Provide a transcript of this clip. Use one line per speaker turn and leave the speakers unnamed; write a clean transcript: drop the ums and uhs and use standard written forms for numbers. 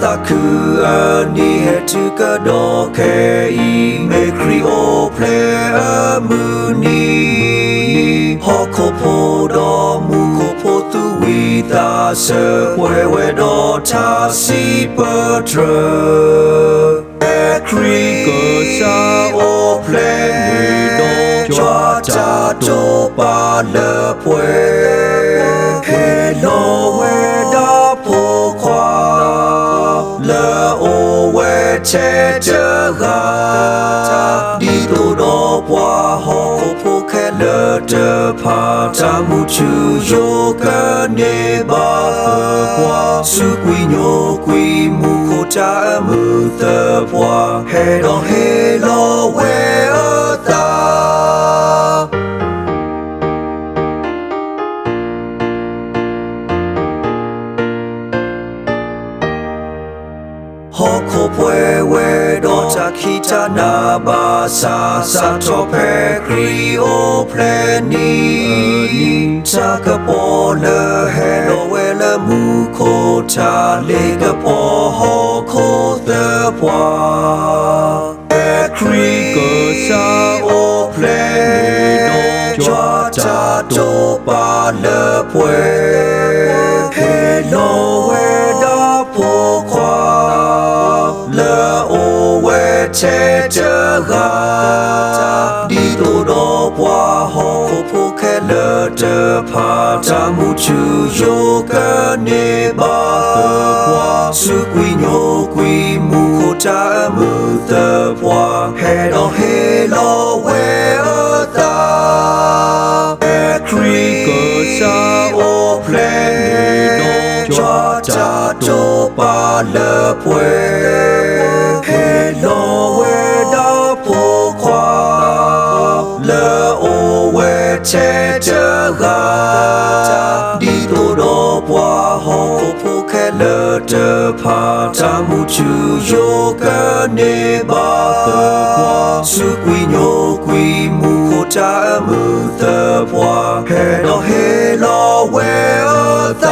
ta cứ ni hết chữ cơ đó khe y mê krio ple mu ni ho khô phô đó mu khô phô tu vi ta sơ quê đó ta si bơ trơ kri cơ sa ô ple ni đó cho cha cho ba lơ quê hello quê đó phô khoa lơ ô quê che chơ ga đi tu đó qua ho phô khe lơ chơ pa cha mu chu yo cơ ne ba qua su quy nhô quy mu khô cha mu tơ qua hello quê ơ ta ho khô quê đó cha khi cha na ba sa cho pe krio ple ni cha ka po le hello we le mu khô cha le ka po ho khô te pwa kri ko sa o ple ni do cha cho pa le pwe hello we da po kwa lơ ô quê che chơ ga đi tu đó qua ho phô khe lơ chơ pa cha mu chu yo cơ ne ba qua su quy nhô quy mu khô cha mu tơ qua hello quê ơ ta kri cơ sa ô ple ni do cha cho pa lơ pwe hello we da po khoa lơ ô we che chơ ga đi tu đó qua ho phô khe lơ chơ pa cha mu chu yo cơ ne ba qua su quy nhô quy mu khô cha mu tơ qua hello we ơ ta